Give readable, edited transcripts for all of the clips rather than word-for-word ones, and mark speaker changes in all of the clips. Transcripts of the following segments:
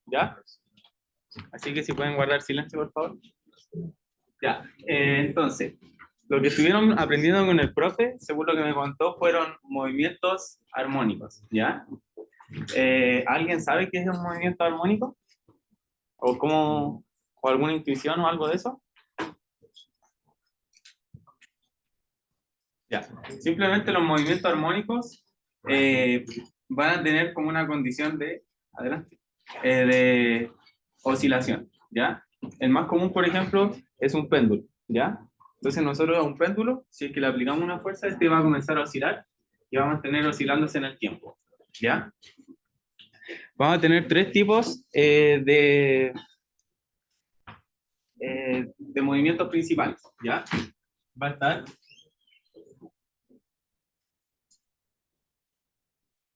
Speaker 1: ¿Ya? Así que si pueden guardar silencio, por favor. Ya, entonces, lo que estuvieron aprendiendo con el profe, según lo que me contó, fueron movimientos armónicos, ¿ya? ¿Alguien sabe qué es un movimiento armónico? ¿O cómo, o alguna intuición o algo de eso? Ya, simplemente los movimientos armónicos van a tener como una condición de, adelante, de oscilación, ¿ya? El más común, por ejemplo, es un péndulo, ¿ya? Entonces nosotros a un péndulo, si es que le aplicamos una fuerza, este va a comenzar a oscilar y va a mantener oscilándose en el tiempo, ¿ya? Vamos a tener tres tipos de movimientos principales, ¿ya? Va a estar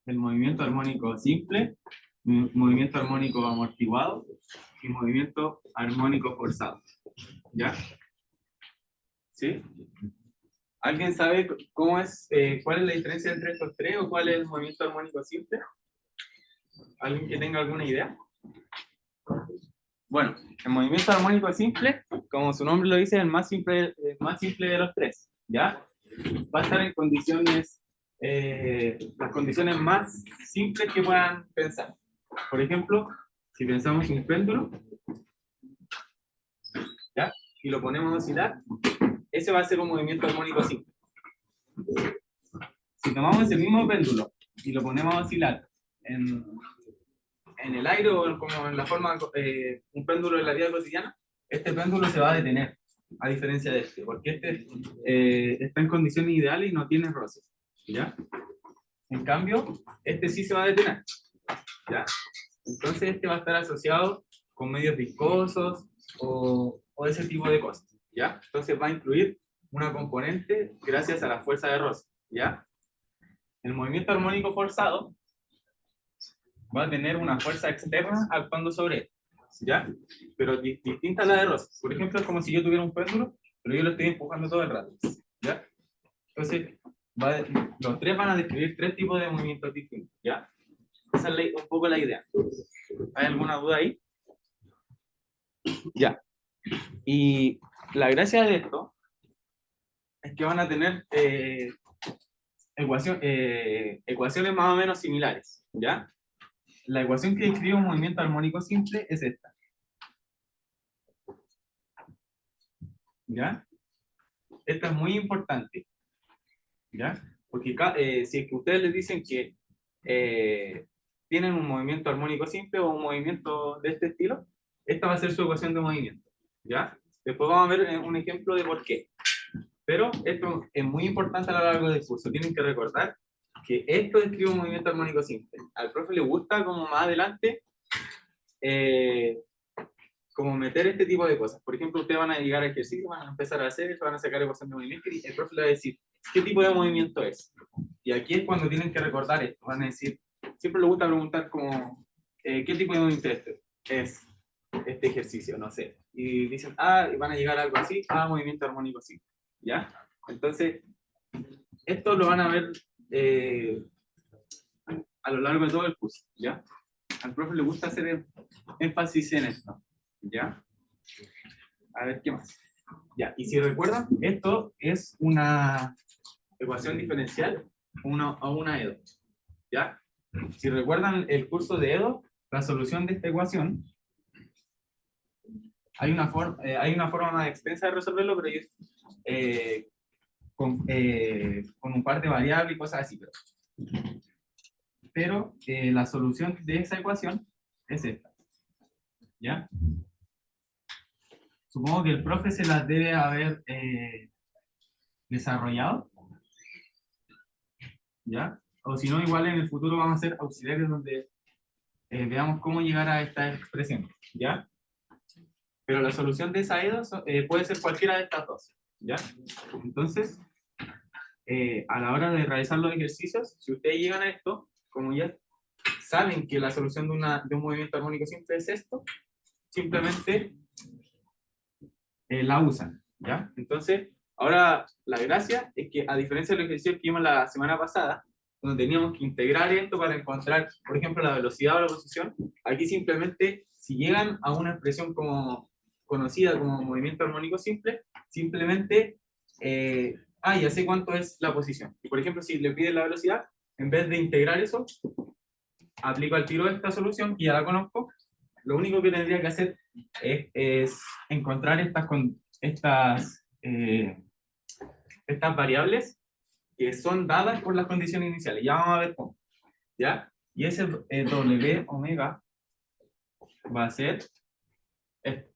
Speaker 1: el movimiento armónico simple, movimiento armónico amortiguado y movimiento armónico forzado, ¿ya? ¿Sí? ¿Alguien sabe cómo es, cuál es la diferencia entre estos tres o cuál es el movimiento armónico simple? ¿Alguien que tenga alguna idea? Bueno, el movimiento armónico simple, como su nombre lo dice, es el más simple de los tres, ¿ya? Va a estar en condiciones, las condiciones más simples que puedan pensar. Por ejemplo, si pensamos un péndulo, ¿ya? Y lo ponemos a oscilar, ese va a ser un movimiento armónico simple. Si tomamos ese mismo péndulo y lo ponemos a oscilar en el aire o como en la forma, un péndulo en la vida cotidiana, este péndulo se va a detener, a diferencia de este, porque este está en condiciones ideales y no tiene roces, ¿ya? En cambio, este sí se va a detener, ¿ya? Entonces este va a estar asociado con medios viscosos o ese tipo de cosas, ¿ya? Entonces va a incluir una componente gracias a la fuerza de roce, ¿ya? El movimiento armónico forzado va a tener una fuerza externa actuando sobre él, ¿ya? Pero distinta a la de roce. Por ejemplo, es como si yo tuviera un péndulo, pero yo lo estoy empujando todo el rato, ¿ya? Entonces, los tres van a describir tres tipos de movimientos distintos, ¿ya? Esa es un poco la idea. ¿Hay alguna duda ahí? Ya. Y la gracia de esto es que van a tener ecuaciones más o menos similares, ¿ya? La ecuación que describe un movimiento armónico simple es esta, ¿ya? Esta es muy importante, ¿ya? Porque si es que ustedes les dicen que tienen un movimiento armónico simple o un movimiento de este estilo, esta va a ser su ecuación de movimiento, ¿ya? Después vamos a ver un ejemplo de por qué. Pero esto es muy importante a lo largo del curso. Tienen que recordar que esto describe un movimiento armónico simple. Al profe le gusta como más adelante como meter este tipo de cosas. Por ejemplo, ustedes van a llegar a ejercicio, van a empezar a hacer eso, van a sacar ecuación de movimiento y el profe le va a decir qué tipo de movimiento es. Y aquí es cuando tienen que recordar esto. Van a decir, siempre les gusta preguntar como, ¿qué tipo de movimiento es este ejercicio? No sé. Y dicen, y van a llegar a algo así, movimiento armónico simple. ¿Ya? Entonces, esto lo van a ver a lo largo de todo el curso, ¿ya? Al profe le gusta hacer énfasis en esto, ¿ya? A ver, ¿qué más? Ya, y si recuerdan, esto es una ecuación diferencial a una EDO, ¿ya? Si recuerdan el curso de EDO, la solución de esta ecuación, hay una forma más extensa de resolverlo, pero yo, con un par de variables y cosas así. Pero la solución de esa ecuación es esta, ¿ya? Supongo que el profe se las debe haber desarrollado, ¿ya? O si no, igual en el futuro vamos a hacer auxiliares donde veamos cómo llegar a esta expresión, ¿ya? Pero la solución de esa EDO puede ser cualquiera de estas dos, ¿ya? Entonces, a la hora de realizar los ejercicios, si ustedes llegan a esto, como ya saben que la solución de un movimiento armónico simple es esto, simplemente la usan, ¿ya? Entonces, ahora la gracia es que a diferencia de los ejercicios que vimos la semana pasada, donde teníamos que integrar esto para encontrar, por ejemplo, la velocidad o la posición. Aquí simplemente, si llegan a una expresión como conocida como movimiento armónico simple, simplemente, ya sé cuánto es la posición. Y por ejemplo, si le piden la velocidad, en vez de integrar eso, aplico al tiro esta solución y ya la conozco. Lo único que tendría que hacer es encontrar estas variables que son dadas por las condiciones iniciales. Ya vamos a ver cómo. ¿Ya? Y ese W omega va a ser esto.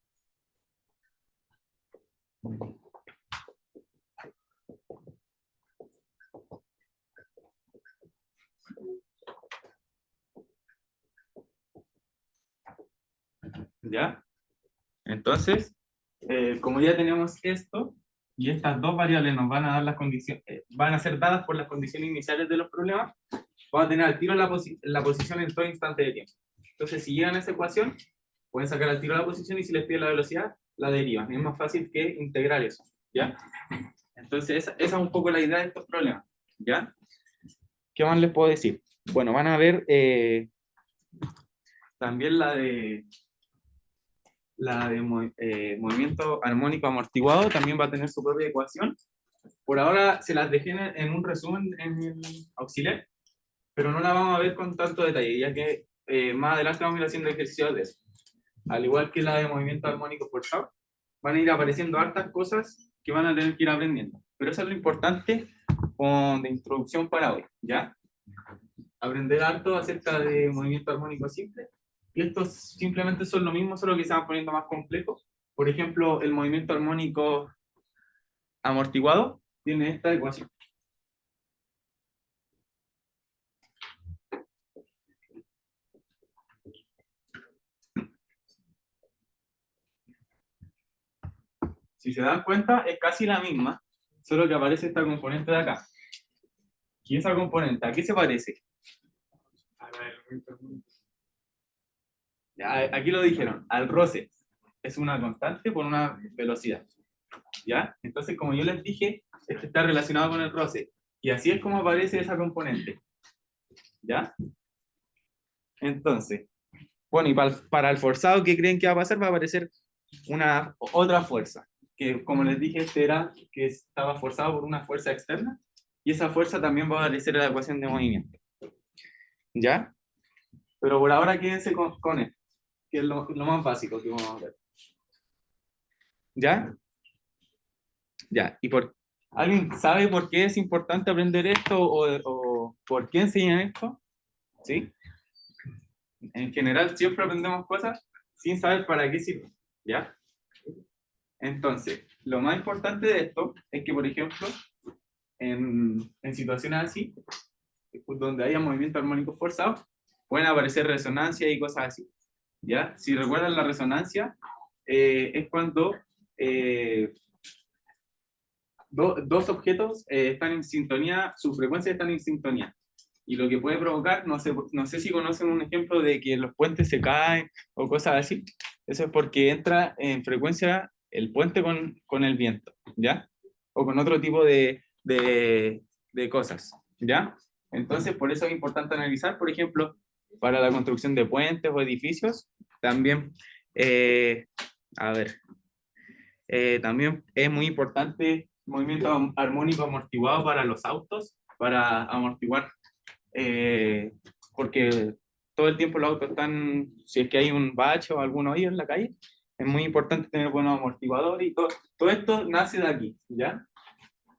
Speaker 1: ¿Ya? Entonces, como ya tenemos esto, y estas dos variables nos van a dar las condiciones, van a ser dadas por las condiciones iniciales de los problemas, vamos a tener al tiro la posición en todo instante de tiempo. Entonces, si llegan a esa ecuación, pueden sacar al tiro la posición y si les piden la velocidad, la derivan. Es más fácil que integrar eso. ¿Ya? Entonces, esa es un poco la idea de estos problemas. ¿Ya? ¿Qué más les puedo decir? Bueno, van a ver también movimiento armónico amortiguado, también va a tener su propia ecuación. Por ahora se las dejé en un resumen en el auxiliar, pero no la vamos a ver con tanto detalle, ya que más adelante vamos a ir haciendo ejercicios de eso. Al igual que la de movimiento armónico forzado, van a ir apareciendo hartas cosas que van a tener que ir aprendiendo. Pero eso es lo importante de introducción para hoy, ¿ya? Aprender harto acerca de movimiento armónico simple. Y estos simplemente son lo mismo, solo que se van poniendo más complejos. Por ejemplo, el movimiento armónico amortiguado tiene esta ecuación. Si se dan cuenta, es casi la misma, solo que aparece esta componente de acá. ¿Y esa componente a qué se parece? Aquí lo dijeron, al roce. Es una constante por una velocidad. ¿Ya? Entonces, como yo les dije, este está relacionado con el roce. Y así es como aparece esa componente. ¿Ya? Entonces, bueno, y para el forzado, ¿qué creen que va a pasar? Va a aparecer otra fuerza. Que como les dije, este era que estaba forzado por una fuerza externa. Y esa fuerza también va a aparecer en la ecuación de movimiento. ¿Ya? Pero por ahora quédense con esto, que es lo más básico que vamos a ver. ¿Ya? Ya. ¿Alguien sabe por qué es importante aprender esto o por qué enseñan esto? ¿Sí? En general siempre aprendemos cosas sin saber para qué sirven. ¿Ya? Entonces, lo más importante de esto es que, por ejemplo, en situaciones así, donde haya movimiento armónico forzado, pueden aparecer resonancias y cosas así. ¿Ya? Si recuerdan la resonancia, es cuando dos objetos están en sintonía, sus frecuencias están en sintonía. Y lo que puede provocar, no sé si conocen un ejemplo de que los puentes se caen o cosas así. Eso es porque entra en frecuencia el puente con el viento, ¿ya? O con otro tipo de cosas, ¿ya? Entonces, por eso es importante analizar, por ejemplo, para la construcción de puentes o edificios, también, a ver, también es muy importante el movimiento armónico amortiguado para los autos, para amortiguar, porque todo el tiempo los autos están, si es que hay un bache o algún hoyo en la calle, es muy importante tener buenos amortiguadores y todo esto nace de aquí, ¿ya?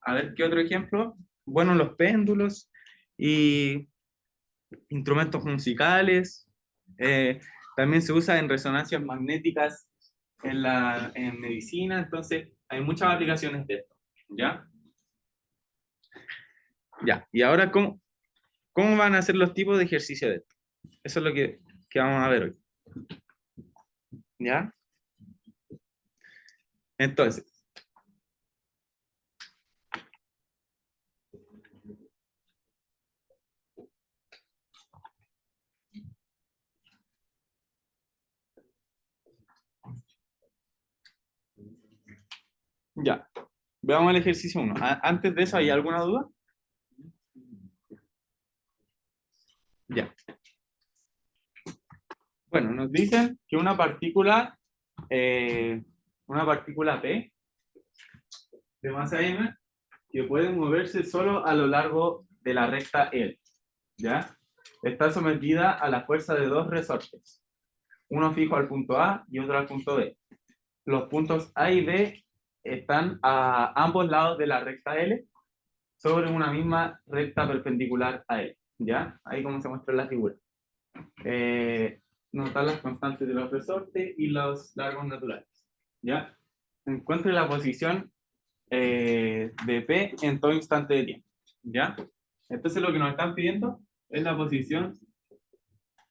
Speaker 1: A ver, ¿qué otro ejemplo? Bueno, los péndulos y instrumentos musicales. También se usa en resonancias magnéticas en medicina, entonces hay muchas aplicaciones de esto, ¿ya? Ya, y ahora, ¿cómo van a ser los tipos de ejercicio de esto? Eso es lo que vamos a ver hoy, ¿ya? Entonces, ya, veamos el ejercicio 1. Antes de eso, ¿hay alguna duda? Ya. Bueno, nos dicen que una partícula P de masa m que puede moverse solo a lo largo de la recta L, ¿ya? Está sometida a la fuerza de dos resortes, uno fijo al punto A y otro al punto B. Los puntos A y B están a ambos lados de la recta L sobre una misma recta perpendicular a L, ¿ya? Ahí como se muestra en la figura. Notar las constantes de los resortes y los largos naturales, ¿ya? Encuentre la posición de P en todo instante de tiempo, ¿ya? Entonces lo que nos están pidiendo es la posición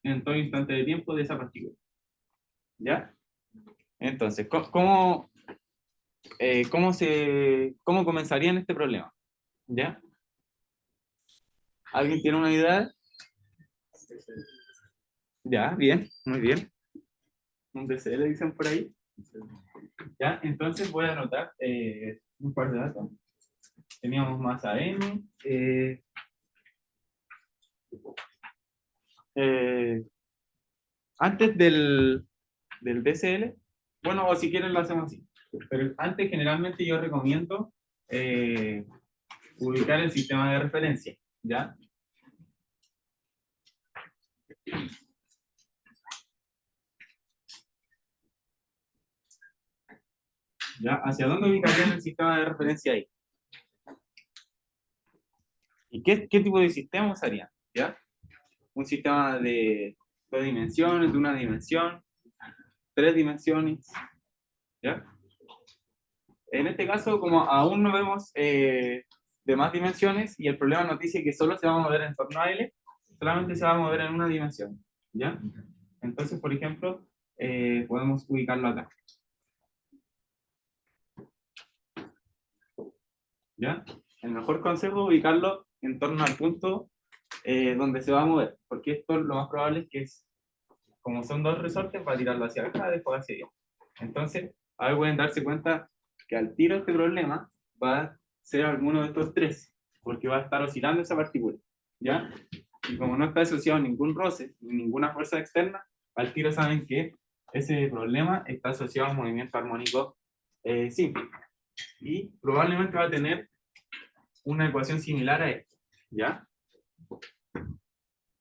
Speaker 1: en todo instante de tiempo de esa partícula, ¿ya? Entonces, ¿cómo comenzaría en este problema? ¿Ya? ¿Alguien tiene una idea? Ya, bien, muy bien. Un DCL dicen por ahí. Ya, entonces voy a anotar un par de datos. Teníamos masa M. Antes del DCL, bueno, o si quieren lo hacemos así. Pero antes generalmente yo recomiendo ubicar el sistema de referencia, ¿ya? ¿Ya? ¿Hacia dónde ubicarían el sistema de referencia ahí? ¿Y qué tipo de sistema usarían? ¿Ya? Un sistema de dos dimensiones, de una dimensión, tres dimensiones, ¿ya? En este caso, como aún no vemos de más dimensiones y el problema nos dice que solo se va a mover en torno a L, solamente se va a mover en una dimensión, ¿ya? Entonces, por ejemplo, podemos ubicarlo acá, ¿ya? El mejor consejo es ubicarlo en torno al punto donde se va a mover, porque esto lo más probable es que, como son dos resortes, va a tirarlo hacia acá, después hacia allá. Entonces, ahora pueden darse cuenta que al tiro este problema va a ser alguno de estos tres, porque va a estar oscilando esa partícula, ¿ya? Y como no está asociado a ningún roce, ni ninguna fuerza externa, al tiro saben que ese problema está asociado a un movimiento armónico simple. Y probablemente va a tener una ecuación similar a esta, ¿ya?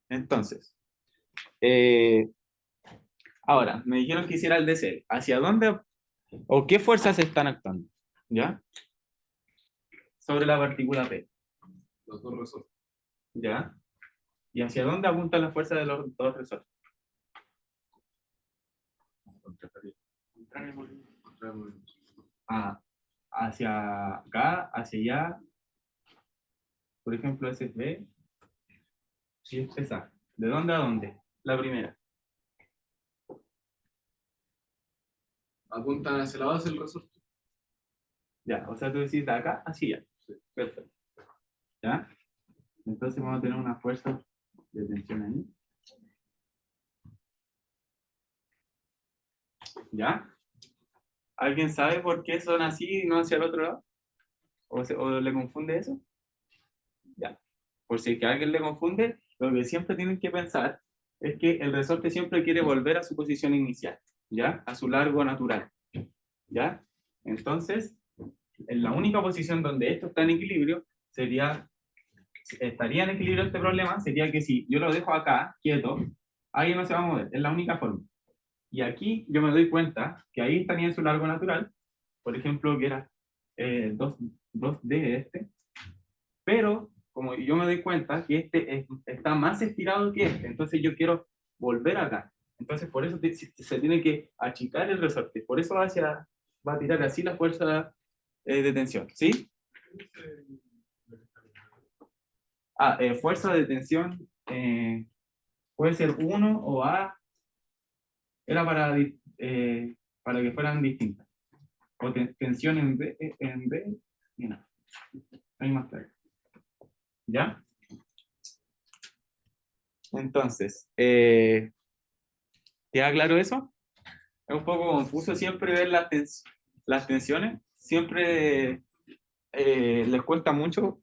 Speaker 1: Entonces, ahora, me dijeron que hiciera el DCL. ¿Hacia dónde o qué fuerzas están actuando? ¿Ya? Sobre la partícula P.
Speaker 2: Los dos resortes.
Speaker 1: ¿Ya? ¿Y hacia dónde apunta la fuerza de los dos resortes? Ah, hacia acá, hacia allá. Por ejemplo, ese es B y este es A. ¿De dónde a dónde? La primera.
Speaker 2: Apuntan hacia la base del resorte.
Speaker 1: Ya, o sea, tú decís de acá hacia allá.
Speaker 2: Sí.
Speaker 1: Perfecto. ¿Ya? Entonces vamos a tener una fuerza de tensión ahí. ¿Ya? ¿Alguien sabe por qué son así y no hacia el otro lado? ¿O le confunde eso? Ya. Por si es que a alguien le confunde, lo que siempre tienen que pensar es que el resorte siempre quiere volver a su posición inicial, ¿ya? A su largo natural, ¿ya? Entonces, en la única posición donde esto está en equilibrio estaría en equilibrio este problema, sería que si yo lo dejo acá, quieto, ahí no se va a mover, es la única forma. Y aquí yo me doy cuenta que ahí estaría en su largo natural, por ejemplo, que era 2D este, pero como yo me doy cuenta que está más estirado que este, entonces yo quiero volver acá. Entonces por eso se tiene que achicar el resorte, por eso va a tirar así la fuerza de tensión, ¿sí? Fuerza de tensión puede ser 1 o A, era para que fueran distintas. O tensión en B y no. Ahí más claro. ¿Ya? Entonces, ¿queda claro eso? Es un poco confuso siempre ver las tensiones. Siempre les cuesta mucho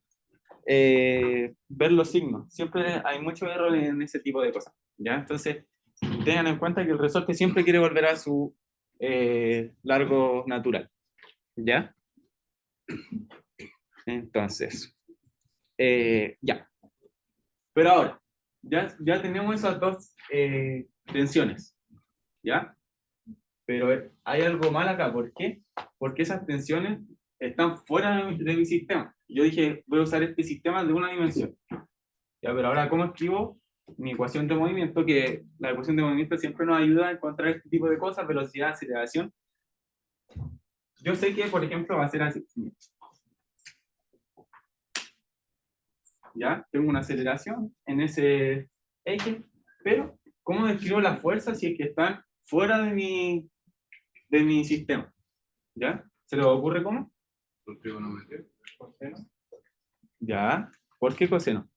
Speaker 1: ver los signos. Siempre hay mucho error en ese tipo de cosas, ¿ya? Entonces, tengan en cuenta que el resorte siempre quiere volver a su largo natural, ¿ya? Entonces, ya. Pero ahora, ya tenemos esas dos tensiones, ¿ya? Pero hay algo mal acá. ¿Por qué? Porque esas tensiones están fuera de mi sistema. Yo dije, voy a usar este sistema de una dimensión. Ya, pero ahora, ¿cómo escribo mi ecuación de movimiento? Que la ecuación de movimiento siempre nos ayuda a encontrar este tipo de cosas, velocidad, aceleración. Yo sé que, por ejemplo, va a ser así. ¿Ya? Tengo una aceleración en ese eje, pero ¿cómo describo las fuerzas si es que están fuera de mi sistema? ¿Ya? ¿Se les ocurre cómo?
Speaker 2: Por trigonometría.
Speaker 1: Coseno. ¿Ya? ¿Por qué coseno?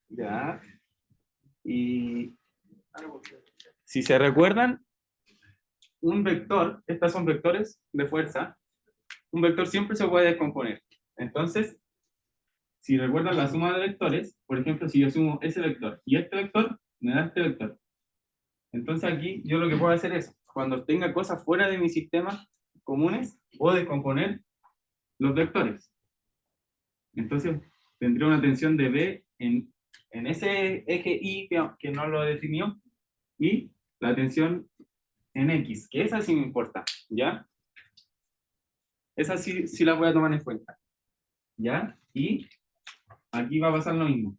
Speaker 1: ¿Ya? Y si se recuerdan, un vector, estas son vectores de fuerza, un vector siempre se puede descomponer. Entonces, si recuerdan la suma de vectores, por ejemplo, si yo sumo ese vector y este vector, me da este vector. Entonces aquí yo lo que puedo hacer es, cuando tenga cosas fuera de mi sistema comunes, puedo descomponer los vectores. Entonces tendría una tensión de B en ese eje Y que no lo definió, y la tensión en X, que esa sí me importa, ¿ya? Esa sí la voy a tomar en cuenta, ¿ya? Y aquí va a pasar lo mismo.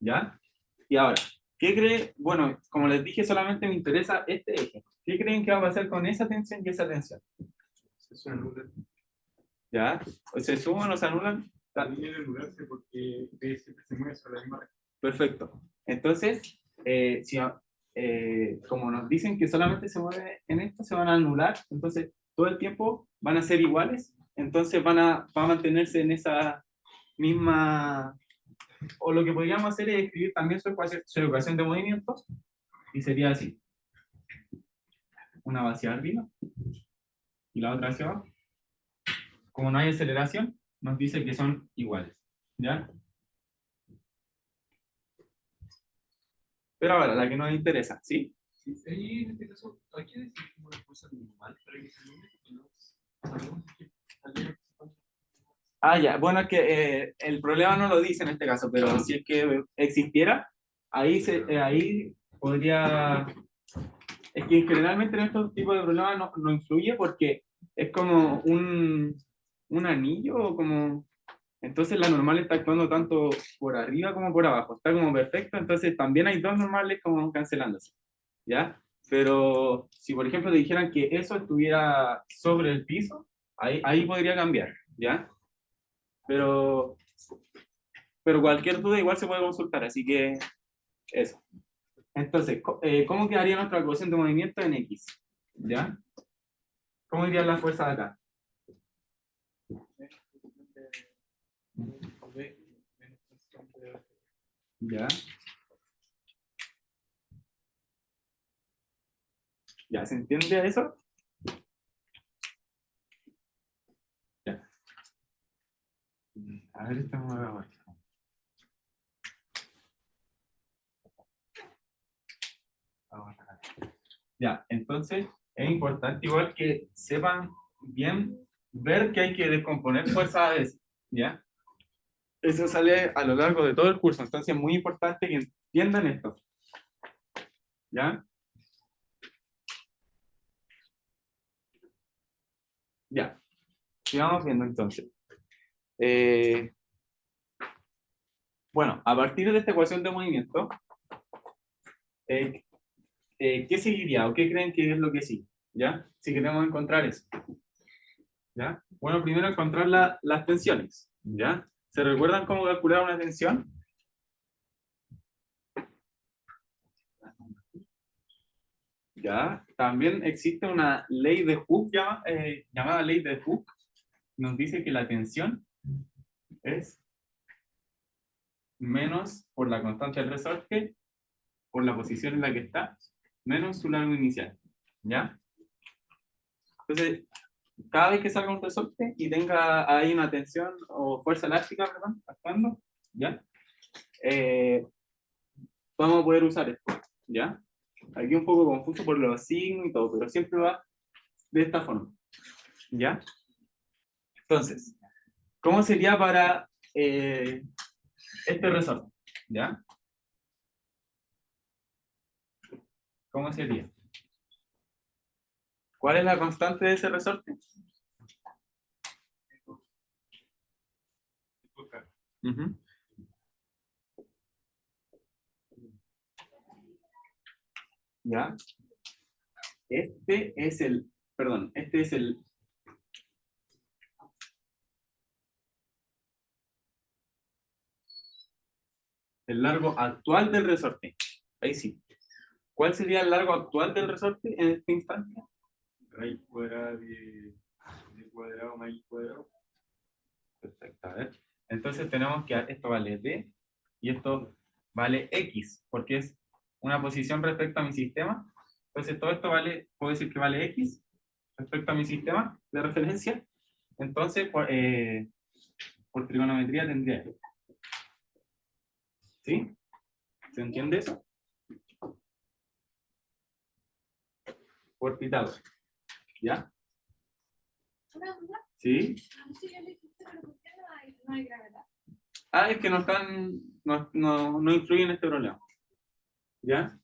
Speaker 1: ¿Ya? Y ahora, ¿qué cree? Bueno, como les dije, solamente me interesa este eje. ¿Qué creen que va a pasar con esa tensión y esa tensión?
Speaker 2: Se anula.
Speaker 1: ¿Ya? ¿O se suman o se anulan?
Speaker 2: También debe anularse porque B siempre se mueve sobre la misma recta.
Speaker 1: Perfecto. Entonces, como nos dicen que solamente se mueve en esto, se van a anular. Entonces, todo el tiempo van a ser iguales. Entonces, va a mantenerse en esa misma. O lo que podríamos hacer es escribir también su ecuación de movimientos. Y sería así. Una va hacia arriba y la otra hacia abajo. Como no hay aceleración, nos dice que son iguales. ¿Ya? Pero ahora, la que nos interesa, ¿sí?
Speaker 2: Sí, ahí en este caso, hay que decir como una fuerza normal para que se anule, porque no sabemos que
Speaker 1: Ah, ya. Bueno, es que el problema no lo dice en este caso, pero si es que existiera, ahí podría. Es que generalmente en estos tipos de problemas no influye porque es como un anillo, o como. Entonces la normal está actuando tanto por arriba como por abajo. Está como perfecto, entonces también hay dos normales como cancelándose. ¿Ya? Pero si por ejemplo te dijeran que eso estuviera sobre el piso, ahí podría cambiar, ¿ya? Pero, pero cualquier duda igual se puede consultar, así que eso. Entonces, ¿cómo quedaría nuestra ecuación de movimiento en X? ¿Ya? ¿Cómo irían las fuerzas de acá? ¿Ya? ¿Ya se entiende eso? Ya. A ver, estamos ahora. Ya, entonces es importante igual que sepan bien ver que hay que descomponer fuerzas a veces, ¿ya? Eso sale a lo largo de todo el curso, entonces es muy importante que entiendan esto, ¿ya? Ya, sigamos viendo entonces. Eh, bueno, a partir de esta ecuación de movimiento, eh, ¿qué seguiría o qué creen que es lo que sigue? ¿Ya? Si queremos encontrar eso. ¿Ya? Bueno, primero encontrar las tensiones, ¿ya? ¿Se recuerdan cómo calcular una tensión? ¿Ya? También existe una ley de Hooke llamada ley de Hooke. Nos dice que la tensión es menos por la constante del resorte, por la posición en la que está, menos su largo inicial. ¿Ya? Entonces, cada vez que salga un resorte y tenga ahí una tensión o fuerza elástica, perdón, actuando, ¿ya? Vamos a poder usar esto, ¿ya? Aquí un poco confuso por los signos y todo, pero siempre va de esta forma, ¿ya? Entonces, ¿cómo sería para este resorte? ¿Ya? ¿Cómo sería? ¿Cuál es la constante de ese resorte? Ujú. ¿Ya? Este es el, perdón, este es el largo actual del resorte. Ahí sí. ¿Cuál sería el largo actual del resorte en este instante?
Speaker 2: Raíz cuadrada de cuadrado más y cuadrado.
Speaker 1: Perfecto, a ver. Entonces tenemos que esto vale D y esto vale X, porque es una posición respecto a mi sistema. Entonces todo esto vale, puedo decir que vale X respecto a mi sistema de referencia. Entonces, por trigonometría tendría. ¿Sí? ¿Se entiende eso? Por Pitágoras. ¿Ya?
Speaker 3: Una duda,
Speaker 1: ¿Sí?
Speaker 3: si yo le dijiste, pero ¿por qué no hay gravedad?
Speaker 1: Ah, es que no están, no influyen en este problema. ¿Ya?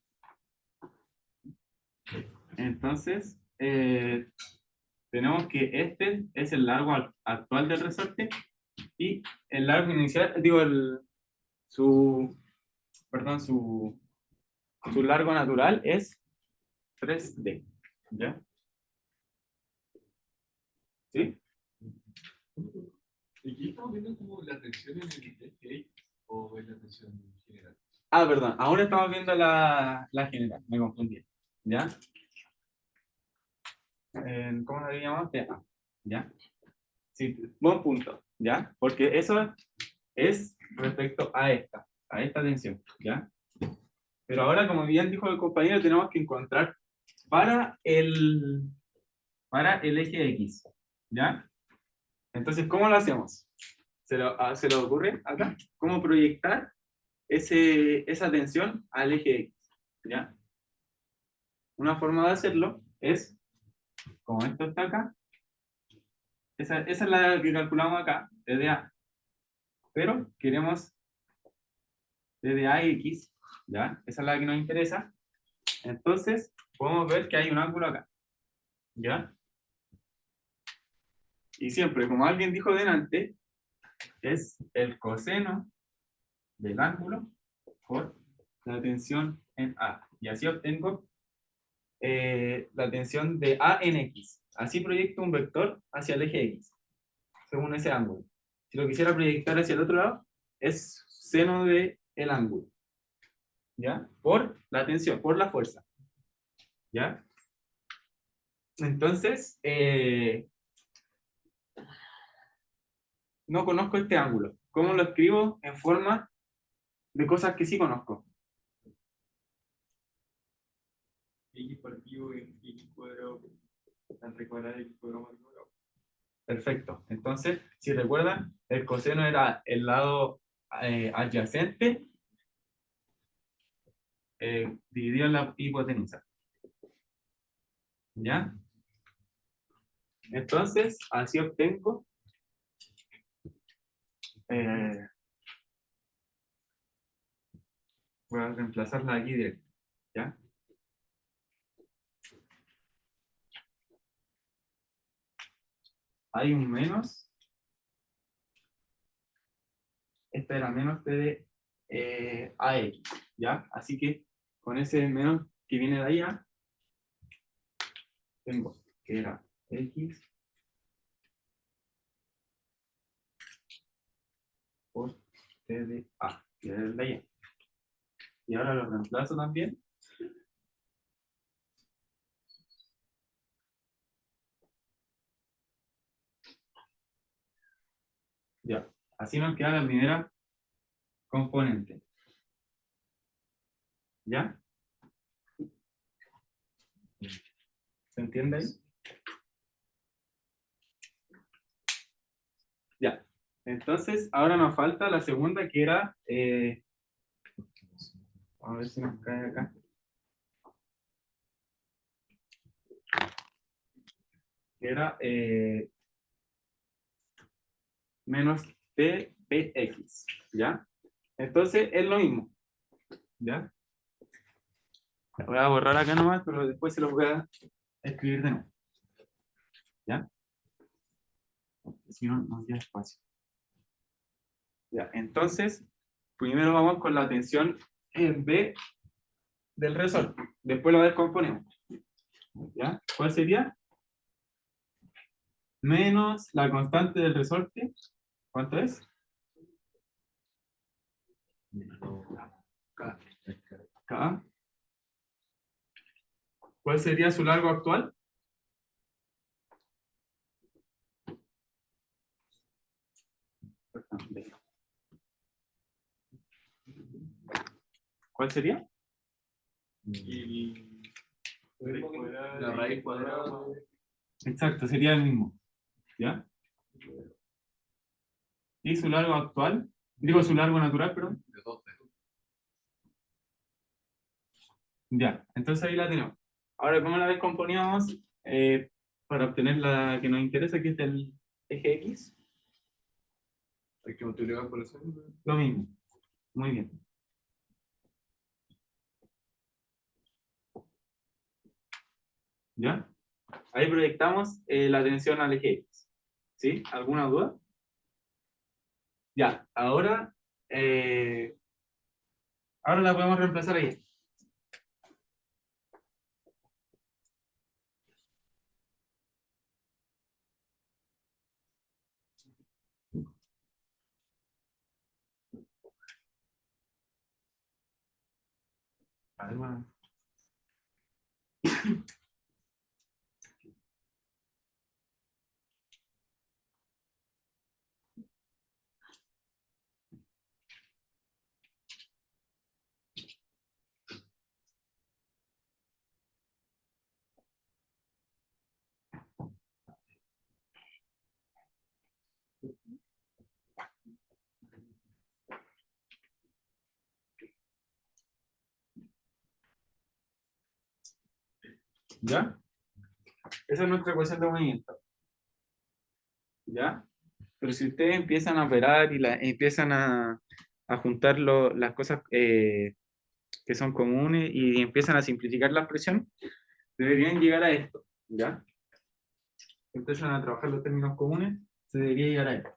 Speaker 1: Entonces, tenemos que este es el largo actual del resorte y el largo inicial, digo, su, perdón, su largo natural es 3D. ¿Ya? ¿Sí?
Speaker 2: ¿Y aquí estamos viendo como la tensión en el eje o en la tensión general?
Speaker 1: Ah, perdón, ahora estamos viendo la general, me confundí. ¿Ya? ¿Cómo la diríamos? ¿Ya? Sí, buen punto, ¿ya? Porque eso es respecto a esta tensión, ¿ya? Pero ahora, como bien dijo el compañero, tenemos que encontrar para para el eje X, ¿ya? Entonces, ¿cómo lo hacemos? ¿Se lo ocurre acá? ¿Cómo proyectar esa tensión al eje X, ¿ya? Una forma de hacerlo es, como esto está acá, esa es la que calculamos acá, TDA, pero queremos TDA X, ¿ya? Esa es la que nos interesa. Entonces, podemos ver que hay un ángulo acá, ¿ya? Y siempre, como alguien dijo delante, es el coseno del ángulo por la tensión en A. Y así obtengo la tensión de A en X. Así proyecto un vector hacia el eje X, según ese ángulo. Si lo quisiera proyectar hacia el otro lado, es seno del ángulo, ¿ya? Por la tensión, por la fuerza, ¿ya? Entonces, no conozco este ángulo. ¿Cómo lo escribo en forma de cosas que sí conozco?
Speaker 2: X partido en X cuadrado, tan recuadrada X cuadrado más cuadrado.
Speaker 1: Perfecto. Entonces, si recuerdan, el coseno era el lado adyacente dividido en la hipotenusa. ¿Ya? Entonces, así obtengo eh, voy a reemplazarla aquí directo. ¿Ya? Hay un menos. Esta era menos T de AX. ¿Ya? Así que con ese menos que viene de allá, tengo que era X por T de A, que era el de allá. Y ahora lo reemplazo también. Ya. Así nos queda la primera componente. ¿Ya? ¿Se entiende ahí? Ya. Entonces, ahora nos falta la segunda que era... a ver si nos cae acá. Que era menos tpx, ¿ya? Entonces, es lo mismo, ¿ya? La voy a borrar acá nomás, pero después se lo voy a escribir de nuevo, ¿ya? Si no, no queda espacio. Ya, entonces, primero vamos con la tensión en B del resorte. Después lo descomponemos. ¿Ya? ¿Cuál sería? Menos la constante del resorte. ¿Cuánto es? K. ¿Cuál sería su largo actual? ¿Cuál sería?
Speaker 2: La raíz cuadrada.
Speaker 1: Exacto, sería el mismo. ¿Ya? ¿Y su largo actual? Digo, su largo natural, perdón.
Speaker 2: De 12.
Speaker 1: Ya, entonces ahí la tenemos. Ahora, ¿cómo la descomponíamos para obtener la que nos interesa, que es el eje X?
Speaker 2: Hay que multiplicar por eso.
Speaker 1: Lo mismo. Muy bien. ¿Ya? Ahí proyectamos la tensión al eje X. ¿Sí? ¿Alguna duda? Ya, ahora la podemos reemplazar ahí. A ver, bueno. ¿Ya? Esa es nuestra ecuación de movimiento. ¿Ya? Pero si ustedes empiezan a operar y empiezan a juntar las cosas que son comunes y empiezan a simplificar la expresión, deberían llegar a esto. ¿Ya? Empiezan a trabajar los términos comunes, se debería llegar a esto.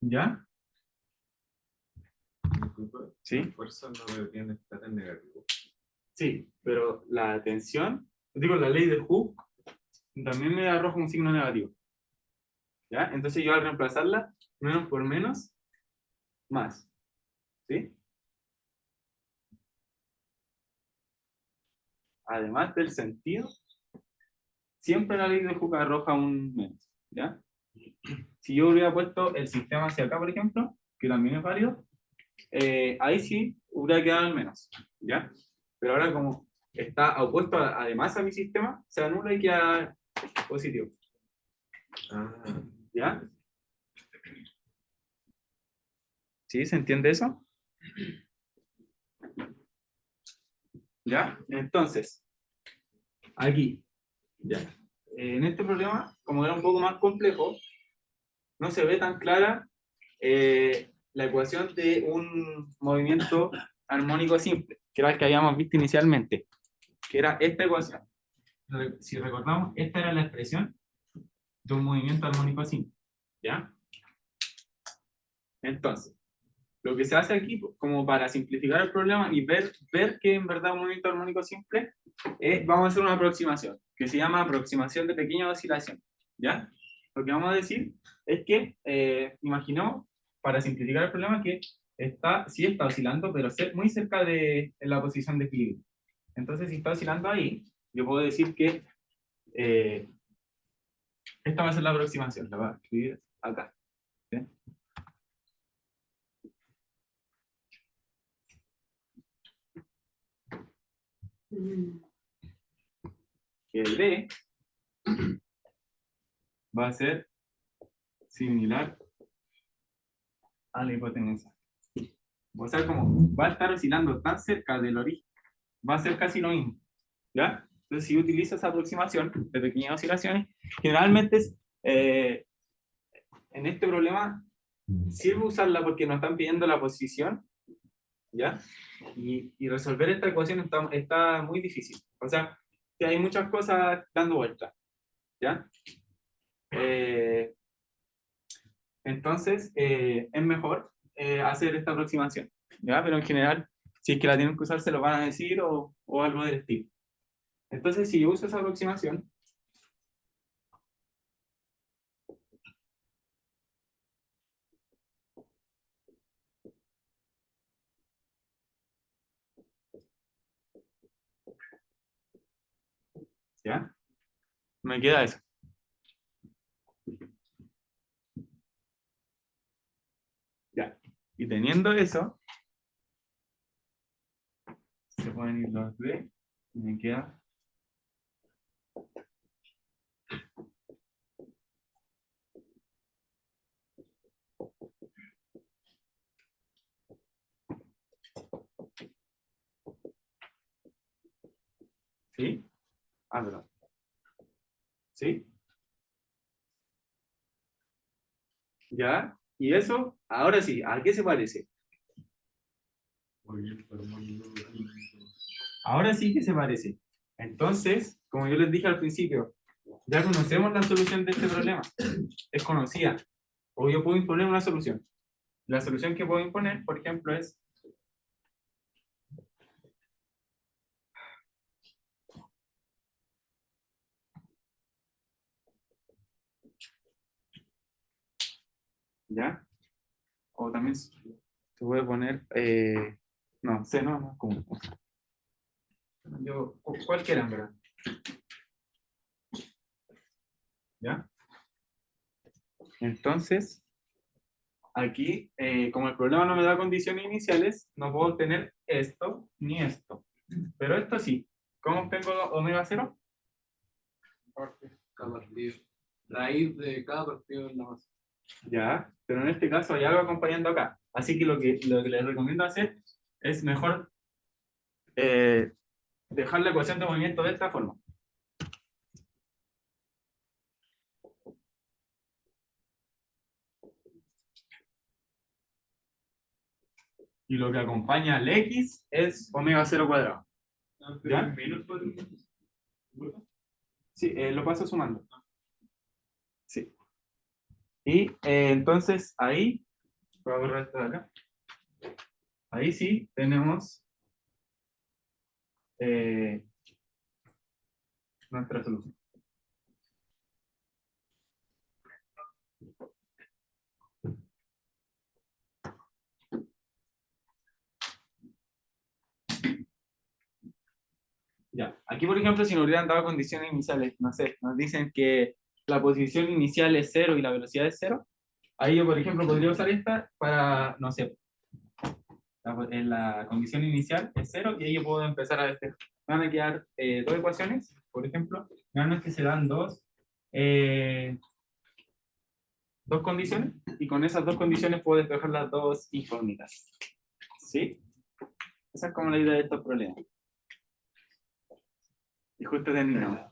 Speaker 1: ¿Ya? ¿Sí?
Speaker 2: La fuerza no debería estar en negativo.
Speaker 1: Sí, pero la tensión, digo, la ley de Hooke también me arroja un signo negativo. ¿Ya? Entonces yo al reemplazarla, menos por menos, más. ¿Sí? Además del sentido, siempre la ley de Hooke arroja un menos. ¿Ya? Si yo hubiera puesto el sistema hacia acá, por ejemplo, que también es válido, ahí sí hubiera quedado el menos. ¿Ya? Pero ahora como está opuesto además a mi sistema, se anula y queda positivo.
Speaker 2: Ah,
Speaker 1: ¿Ya? ¿Sí? ¿Se entiende eso? ¿Ya? Entonces, aquí, ¿ya? En este problema, como era un poco más complejo, no se ve tan clara la ecuación de un movimiento armónico simple, que era el que habíamos visto inicialmente, que era esta ecuación. Si recordamos, esta era la expresión de un movimiento armónico simple. ¿Ya? Entonces, lo que se hace aquí, como para simplificar el problema y ver que en verdad un movimiento armónico simple, vamos a hacer una aproximación, que se llama aproximación de pequeña oscilación. ¿Ya? Lo que vamos a decir es que, imaginemos, para simplificar el problema, que sí está oscilando, pero muy cerca de la posición de equilibrio. Entonces, si está oscilando ahí, yo puedo decir que esta va a ser la aproximación, la voy a escribir acá. ¿Sí? Que el D va a ser similar a la hipotenusa. O sea, como va a estar oscilando tan cerca del origen, va a ser casi lo mismo. ¿Ya? Entonces, si utilizo esa aproximación de pequeñas oscilaciones, generalmente en este problema sirve usarla porque nos están pidiendo la posición, ¿ya? Y resolver esta ecuación está muy difícil. O sea, que hay muchas cosas dando vuelta, ¿ya? Entonces, es mejor hacer esta aproximación, ¿ya? Pero en general, si es que la tienen que usar, se lo van a decir o algo del estilo. Entonces, si yo uso esa aproximación, ¿ya? Me queda eso. Ya. Y teniendo eso, se pueden ir los D y me queda. ¿Sí? Ah, perdón. ¿Sí? ¿Ya? Y eso, ahora sí, ¿a qué se parece? Ahora sí que se parece. Entonces, como yo les dije al principio, ya conocemos la solución de este problema. Es conocida. O yo puedo imponer una solución. La solución que puedo imponer, por ejemplo, es ¿ya? O también se puede poner, no, C no, no, como, yo, cualquiera, en verdad. ¿Ya? Entonces, aquí, como el problema no me da condiciones iniciales, no puedo obtener esto ni esto. Pero esto sí. ¿Cómo obtengo omega 0?
Speaker 2: Cada partido. Raíz de cada partido en la base.
Speaker 1: Ya, pero en este caso hay algo acompañando acá. Así que lo que les recomiendo hacer es mejor dejar la ecuación de movimiento de esta forma. Y lo que acompaña al X es omega 0 cuadrado. ¿Ya?
Speaker 2: Menos 4.
Speaker 1: Sí, lo paso sumando. Sí. Y entonces ahí, voy a borrar esto de acá. Ahí sí tenemos nuestra solución. Ya, aquí por ejemplo, si nos hubieran dado condiciones iniciales, no sé, nos dicen que la posición inicial es 0 y la velocidad es 0, ahí yo por ejemplo podría usar esta para, no sé, en la condición inicial es 0 y ahí yo puedo empezar a despejar. Me van a quedar dos ecuaciones, por ejemplo, realmente se dan dos condiciones y con esas dos condiciones puedo despejar las dos incógnitas. ¿Sí? Esa es como la idea de estos problemas. Y justo terminamos.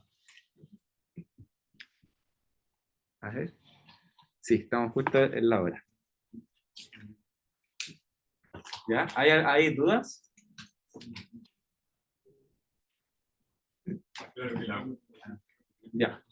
Speaker 1: A ver. Sí, estamos justo en la hora. ¿Ya? ¿Hay dudas?
Speaker 2: Claro que la
Speaker 1: Ya.